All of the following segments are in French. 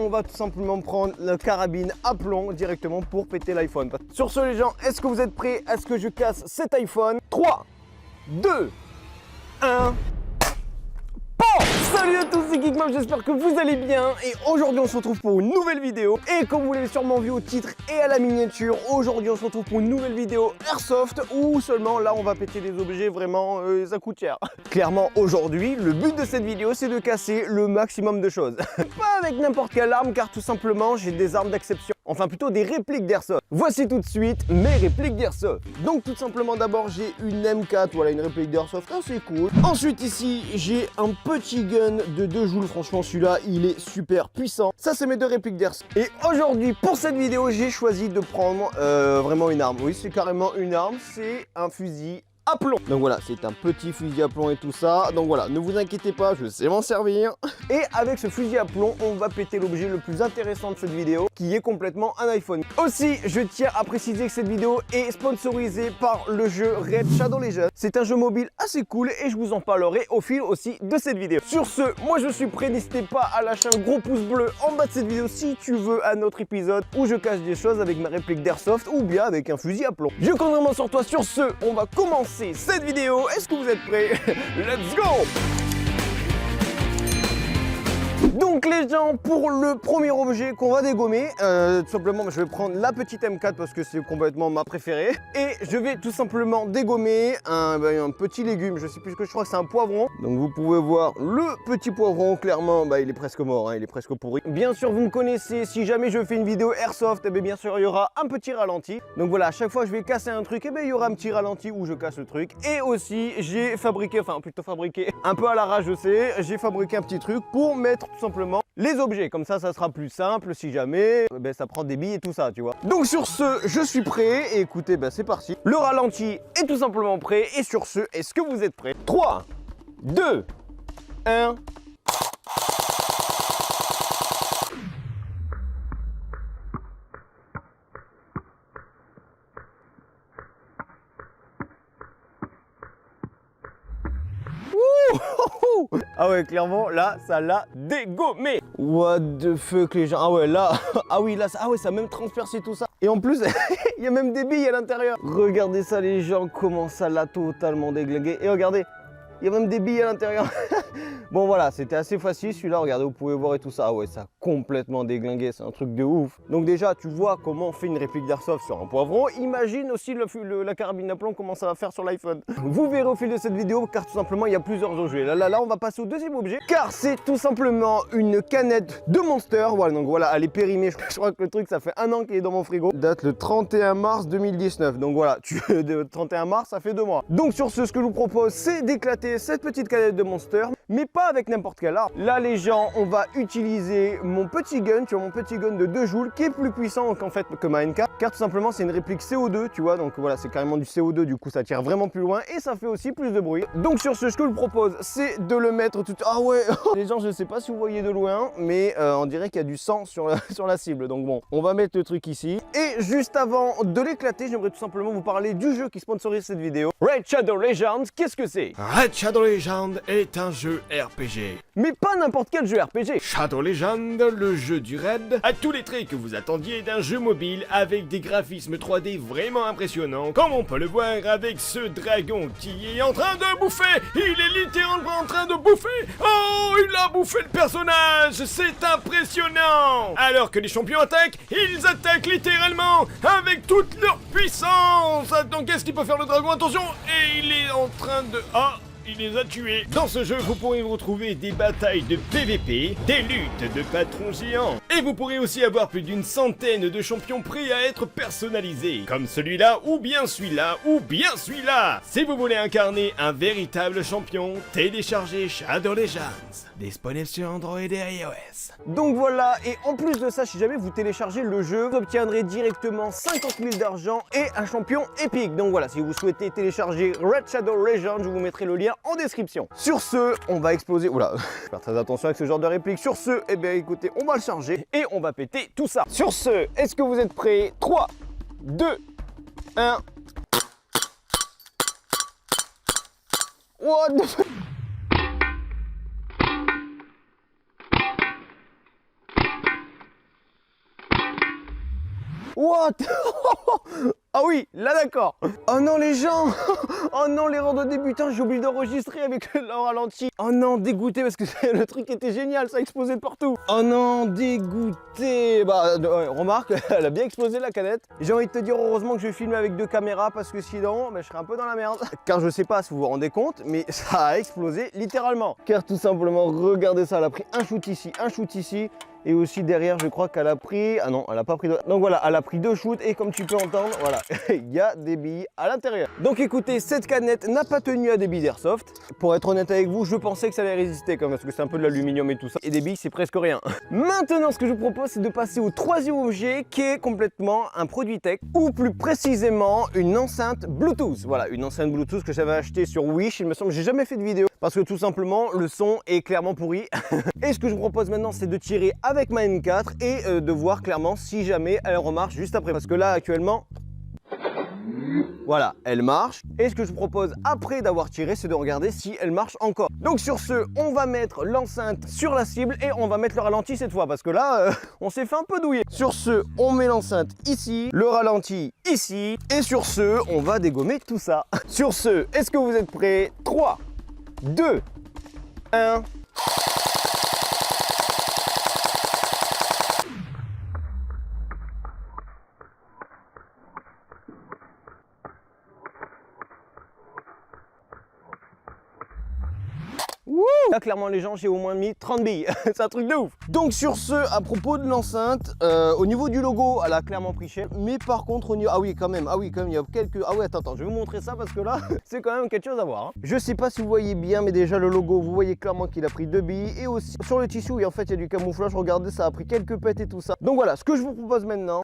on va tout simplement prendre la carabine à plomb directement pour péter l'iPhone. Sur ce les gens, est-ce que vous êtes prêts à ce que je casse cet iPhone? 3, 2, 1... Salut à tous, c'est Geekmom, j'espère que vous allez bien et aujourd'hui on se retrouve pour une nouvelle vidéo et comme vous l'avez sûrement vu au titre et à la miniature, aujourd'hui on se retrouve pour une nouvelle vidéo Airsoft où seulement là on va péter des objets vraiment ça coûte cher. Clairement aujourd'hui le but de cette vidéo c'est de casser le maximum de choses. Pas avec n'importe quelle arme car tout simplement j'ai des armes d'exception. Enfin plutôt des répliques d'Airsoft. Voici tout de suite mes répliques d'Airsoft. Donc tout simplement d'abord j'ai une M4, voilà une réplique d'Airsoft assez cool. Ensuite ici j'ai un petit gun de 2 joules, franchement celui-là il est super puissant. Ça c'est mes 2 répliques d'Airsoft. Et aujourd'hui pour cette vidéo j'ai choisi de prendre vraiment une arme. Oui c'est carrément une arme, c'est un fusil à plomb. Donc voilà, c'est un petit fusil à plomb et tout ça. Donc voilà, ne vous inquiétez pas, je sais m'en servir. Et avec ce fusil à plomb, on va péter l'objet le plus intéressant de cette vidéo, qui est complètement un iPhone. Aussi, je tiens à préciser que cette vidéo est sponsorisée par le jeu Raid Shadow Legends. C'est un jeu mobile assez cool et je vous en parlerai au fil aussi de cette vidéo. Sur ce, moi je suis prêt, n'hésitez pas à lâcher un gros pouce bleu en bas de cette vidéo si tu veux un autre épisode où je cache des choses avec ma réplique d'Airsoft ou bien avec un fusil à plomb. Je compte vraiment sur toi. Sur ce, on va commencer cette vidéo. Est-ce que vous êtes prêts? Let's go! Donc les gens, pour le premier objet qu'on va dégommer, tout simplement je vais prendre la petite M4 parce que c'est complètement ma préférée. Et je vais tout simplement dégommer un petit légume, je sais plus ce que je crois que c'est un poivron. Donc vous pouvez voir le petit poivron, clairement il est presque mort, il est presque pourri. Bien sûr vous me connaissez, si jamais je fais une vidéo Airsoft, et bien sûr il y aura un petit ralenti. Donc voilà, à chaque fois je vais casser un truc, et il y aura un petit ralenti où je casse le truc. Et aussi j'ai fabriqué, enfin plutôt fabriqué, un peu à l'arrache je sais, j'ai fabriqué un petit truc pour mettre tout simplement les objets, comme ça sera plus simple si jamais ça prend des billes et tout ça tu vois. Donc sur ce je suis prêt et écoutez c'est parti, le ralenti est tout simplement prêt et sur ce est-ce que vous êtes prêts? 3, 2, 1. Ah ouais, clairement, là, ça l'a dégommé. What the fuck, les gens. Ah ouais, là, ah oui, là, ah ouais, ça a même transpercé tout ça. Et en plus, il y a même des billes à l'intérieur. Regardez ça, les gens, comment ça l'a totalement déglingué. Et regardez, il y a même des billes à l'intérieur. Bon voilà, c'était assez facile celui-là, regardez, vous pouvez voir et tout ça. Ah ouais, ça a complètement déglingué, c'est un truc de ouf. Donc déjà, tu vois comment on fait une réplique d'Airsoft sur un poivron. Imagine aussi la carabine à plomb, comment ça va faire sur l'iPhone. Vous verrez au fil de cette vidéo, car tout simplement, il y a plusieurs objets. Là, on va passer au deuxième objet, car c'est tout simplement une canette de Monster. Voilà, donc voilà, elle est périmée. Je crois que le truc, ça fait 1 an qu'il est dans mon frigo. Date le 31 mars 2019. Donc voilà, de 31 mars, ça fait 2 mois. Donc sur ce que je vous propose, c'est d'éclater cette petite canette de Monster, mais pas avec n'importe quelle arme. Là les gens, on va utiliser mon petit gun, tu vois, mon petit gun de 2 joules qui est plus puissant qu'en fait que ma N4, car tout simplement c'est une réplique CO2, tu vois, donc voilà, c'est carrément du CO2, du coup ça tire vraiment plus loin et ça fait aussi plus de bruit. Donc sur ce que je vous propose, c'est de le mettre tout... Ah ouais, les gens, je sais pas si vous voyez de loin, mais on dirait qu'il y a du sang sur la cible. Donc bon, on va mettre le truc ici. Et juste avant de l'éclater, j'aimerais tout simplement vous parler du jeu qui sponsorise cette vidéo. Raid Shadow Legends, qu'est-ce que c'est? Raid Shadow Legends est un jeu RPG. Mais pas n'importe quel jeu RPG. Shadow Legends, le jeu du raid, a tous les traits que vous attendiez d'un jeu mobile avec des graphismes 3D vraiment impressionnants, comme on peut le voir avec ce dragon qui est en train de bouffer. Il est littéralement en train de bouffer. Oh, il a bouffé le personnage, c'est impressionnant. Alors que les champions attaquent, ils attaquent littéralement avec toute leur puissance. Donc qu'est-ce qu'il peut faire le dragon? Attention, et il est en train de... Ah, il les a tués. Dans ce jeu, vous pourrez retrouver des batailles de PVP, des luttes de patrons géants. Et vous pourrez aussi avoir plus d'une centaine de champions prêts à être personnalisés. Comme celui-là, ou bien celui-là, ou bien celui-là. Si vous voulez incarner un véritable champion, téléchargez Shadow Legends. Disponible sur Android et iOS. Donc voilà, et en plus de ça, si jamais vous téléchargez le jeu, vous obtiendrez directement 50 000 d'argent et un champion épique. Donc voilà, si vous souhaitez télécharger Raid Shadow Legends, je vous mettrai le lien en description. Sur ce, on va exploser... Oula, faire très attention avec ce genre de réplique. Sur ce, eh bien écoutez, on va le charger et on va péter tout ça. Sur ce, est-ce que vous êtes prêts? 3, 2, 1... What the fuck? What? Ah oui, là d'accord. Oh non les gens. Oh non, l'erreur de débutant, j'ai oublié d'enregistrer avec le ralenti. Oh non, dégoûté parce que le truc était génial, ça a explosé de partout. Oh non, dégoûté. Bah remarque, elle a bien explosé la canette. J'ai envie de te dire heureusement que je filme avec 2 caméras parce que sinon je serais un peu dans la merde. Car je sais pas si vous vous rendez compte, mais ça a explosé littéralement. Car tout simplement, regardez ça, elle a pris un shoot ici, un shoot ici. Et aussi derrière, je crois qu'elle a pris... Ah non, elle a pas pris... Donc voilà, elle a pris 2 shoots et comme tu peux entendre, voilà, il y a des billes à l'intérieur. Donc écoutez, cette canette n'a pas tenu à des billes d'airsoft. Pour être honnête avec vous, je pensais que ça allait résister quand même, parce que c'est un peu de l'aluminium et tout ça. Et des billes, c'est presque rien. Maintenant, ce que je vous propose, c'est de passer au 3e objet qui est complètement un produit tech, ou plus précisément une enceinte Bluetooth. Voilà, une enceinte Bluetooth que j'avais achetée sur Wish, il me semble. J'ai jamais fait de vidéo parce que tout simplement, le son est clairement pourri. Et ce que je vous propose maintenant, c'est de tirer avec ma M4 et de voir clairement si jamais elle remarche juste après. Parce que là, actuellement, voilà, elle marche. Et ce que je vous propose après d'avoir tiré, c'est de regarder si elle marche encore. Donc sur ce, on va mettre l'enceinte sur la cible et on va mettre le ralenti cette fois. Parce que là, on s'est fait un peu douiller. Sur ce, on met l'enceinte ici, le ralenti ici. Et sur ce, on va dégommer tout ça. Sur ce, est-ce que vous êtes prêts? 3, 2, 1... Là clairement les gens, j'ai au moins mis 30 billes. C'est un truc de ouf. Donc sur ce, à propos de l'enceinte, au niveau du logo, elle a clairement pris cher. Mais par contre au niveau... Ah oui quand même, il y a quelques... Ah oui attends, je vais vous montrer ça parce que là, c'est quand même quelque chose à voir. Hein. Je sais pas si vous voyez bien, mais déjà le logo, vous voyez clairement qu'il a pris 2 billes. Et aussi sur le tissu, et en fait il y a du camouflage, regardez, ça a pris quelques pètes et tout ça. Donc voilà, ce que je vous propose maintenant...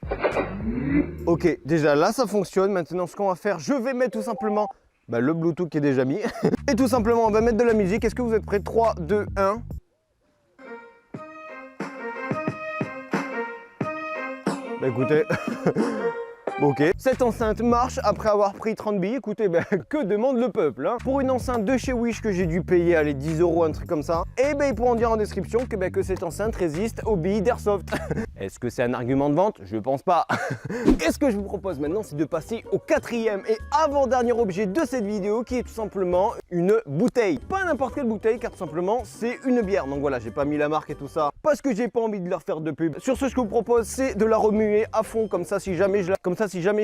Ok, déjà là ça fonctionne. Maintenant ce qu'on va faire, je vais mettre tout simplement... le Bluetooth qui est déjà mis. Et tout simplement, on va mettre de la musique. Est-ce que vous êtes prêts? 3, 2, 1. Bah écoutez... Ok, cette enceinte marche après avoir pris 30 billes. Écoutez, que demande le peuple hein. Pour une enceinte de chez Wish que j'ai dû payer, allez, 10 €, un truc comme ça. Et ils pourront dire en description que cette enceinte résiste aux billes d'airsoft. Est-ce que c'est un argument de vente? Je pense pas. Et ce que je vous propose maintenant, c'est de passer au 4e et avant-dernier objet de cette vidéo, qui est tout simplement une bouteille. Pas n'importe quelle bouteille, car tout simplement, c'est une bière. Donc voilà, j'ai pas mis la marque et tout ça, parce que j'ai pas envie de leur faire de pub. Sur ce que je vous propose, c'est de la remuer à fond, comme ça, si jamais je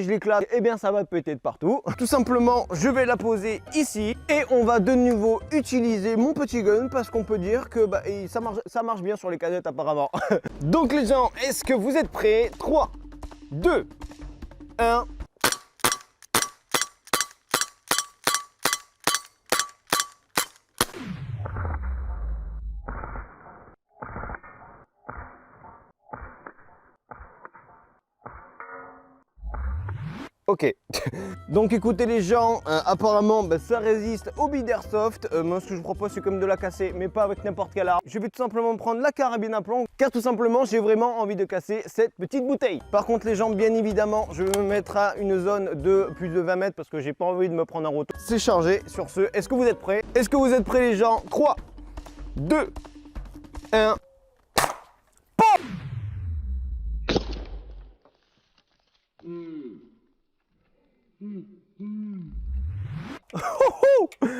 l'éclate, eh bien ça va péter de partout. Tout simplement, je vais la poser ici et on va de nouveau utiliser mon petit gun parce qu'on peut dire que ça marche bien sur les canettes apparemment. Donc les gens, est-ce que vous êtes prêts? 3, 2, 1... Ok, donc écoutez les gens, apparemment ça résiste aux billes d'airsoft. Moi ce que je vous propose c'est comme de la casser, mais pas avec n'importe quelle arme. Je vais tout simplement prendre la carabine à plomb, car tout simplement j'ai vraiment envie de casser cette petite bouteille. Par contre les gens, bien évidemment, je vais me mettre à une zone de plus de 20 mètres parce que j'ai pas envie de me prendre un retour. C'est chargé. Sur ce, est-ce que vous êtes prêts? Est-ce que vous êtes prêts les gens? 3, 2, 1...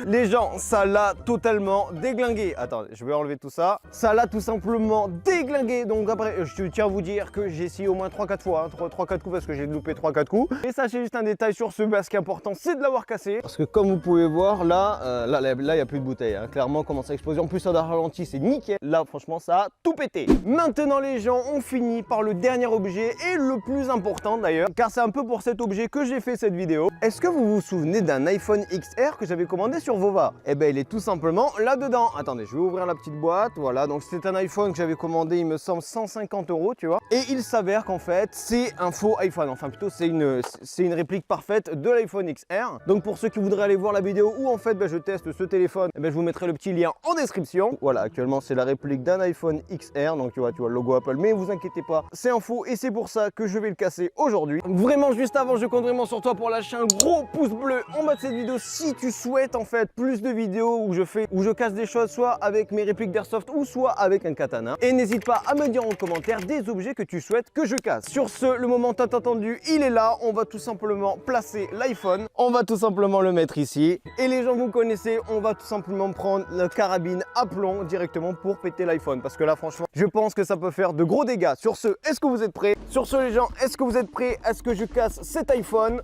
Les gens, ça l'a totalement déglingué. Attends, je vais enlever tout ça. Ça l'a tout simplement déglingué. Donc après, je tiens à vous dire que j'ai essayé au moins 3-4 fois, hein, 3-4 coups parce que j'ai loupé 3-4 coups. Et sachez juste un détail sur ce, ce qui est important, c'est de l'avoir cassé. Parce que comme vous pouvez voir, là, il n'y a plus de bouteille. Hein. Clairement, comment ça a explosé. En plus, ça a ralenti, c'est nickel. Là, franchement, ça a tout pété. Maintenant, les gens, on finit par le dernier objet et le plus important d'ailleurs, car c'est un peu pour cet objet que j'ai fait cette vidéo. Est-ce que vous vous souvenez d'un iPhone XR que j'avais commandé sur Vova? Eh ben, il est tout simplement là-dedans. Attendez, je vais ouvrir la petite boîte. Voilà, donc c'est un iPhone que j'avais commandé, il me semble, 150 €, tu vois. Et il s'avère qu'en fait, c'est un faux iPhone. Enfin, plutôt, c'est une réplique parfaite de l'iPhone XR. Donc, pour ceux qui voudraient aller voir la vidéo où en fait, je teste ce téléphone, je vous mettrai le petit lien en description. Voilà, actuellement, c'est la réplique d'un iPhone XR. Donc, tu vois le logo Apple. Mais vous inquiétez pas, c'est un faux et c'est pour ça que je vais le casser aujourd'hui. Vraiment, juste avant, je compte vraiment sur toi pour lâcher un gros pouce bleu en bas de cette vidéo si tu souhaites souhaites en fait plus de vidéos où je casse des choses soit avec mes répliques d'airsoft ou soit avec un katana. Et n'hésite pas à me dire en commentaire des objets que tu souhaites que je casse. Sur ce, le moment tant attendu, il est là. On va tout simplement placer l'iPhone. On va tout simplement le mettre ici. Et les gens, vous connaissez, on va tout simplement prendre la carabine à plomb directement pour péter l'iPhone. Parce que là, franchement, je pense que ça peut faire de gros dégâts. Sur ce, est-ce que vous êtes prêts? Sur ce, les gens, est-ce que vous êtes prêts? Est-ce que je casse cet iPhone?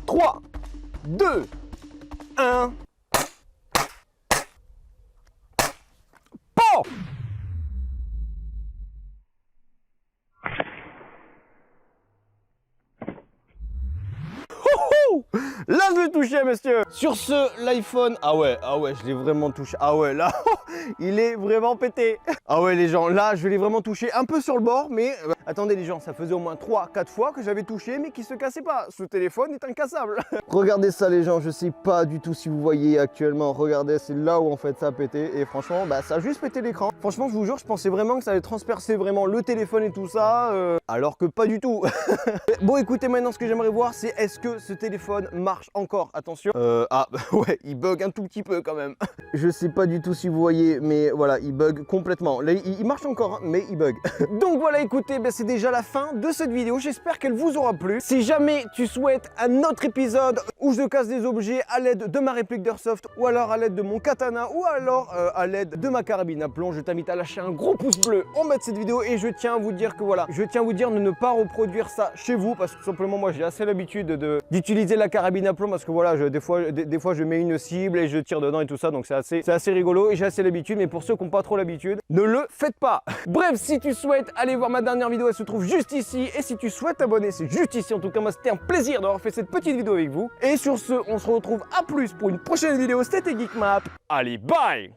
3, 2, 1. Bon! Là, je l'ai touché, monsieur. Sur ce, l'iPhone, ah ouais, je l'ai vraiment touché. Ah ouais, là, il est vraiment pété. Ah ouais, les gens, là, je l'ai vraiment touché un peu sur le bord, mais attendez, les gens, ça faisait au moins 3-4 fois que j'avais touché, mais qui se cassait pas. Ce téléphone est incassable. Regardez ça, les gens, je sais pas du tout si vous voyez actuellement. Regardez, c'est là où en fait ça a pété. Et franchement, bah, ça a juste pété l'écran. Franchement, je vous jure, je pensais vraiment que ça allait transpercer vraiment le téléphone et tout ça, alors que pas du tout. Bon, écoutez, maintenant, ce que j'aimerais voir, c'est est-ce que ce téléphone marche encore? Attention. Ah, ouais, il bug un tout petit peu quand même. Je sais pas du tout si vous voyez, mais voilà, il bug complètement. Là, il marche encore, hein, mais il bug. Donc voilà, écoutez, c'est déjà la fin de cette vidéo. J'espère qu'elle vous aura plu. Si jamais tu souhaites un autre épisode où je casse des objets à l'aide de ma réplique d'airsoft, ou alors à l'aide de mon katana, ou alors à l'aide de ma carabine à plomb, je t'invite à lâcher un gros pouce bleu en bas de cette vidéo. Et je tiens à vous dire que voilà, je tiens à vous dire de ne pas reproduire ça chez vous, parce que tout simplement, moi, j'ai assez l'habitude d'utiliser la carabine à plomb, parce que voilà, des fois je mets une cible et je tire dedans et tout ça, donc c'est assez rigolo et j'ai assez l'habitude. Mais pour ceux qui n'ont pas trop l'habitude, ne le faites pas. Bref, si tu souhaites aller voir ma dernière vidéo, elle se trouve juste ici. Et si tu souhaites t'abonner, c'est juste ici. En tout cas, moi, c'était un plaisir d'avoir fait cette petite vidéo avec vous. Et sur ce, on se retrouve à plus pour une prochaine vidéo. C'était Geekmap. Allez, bye!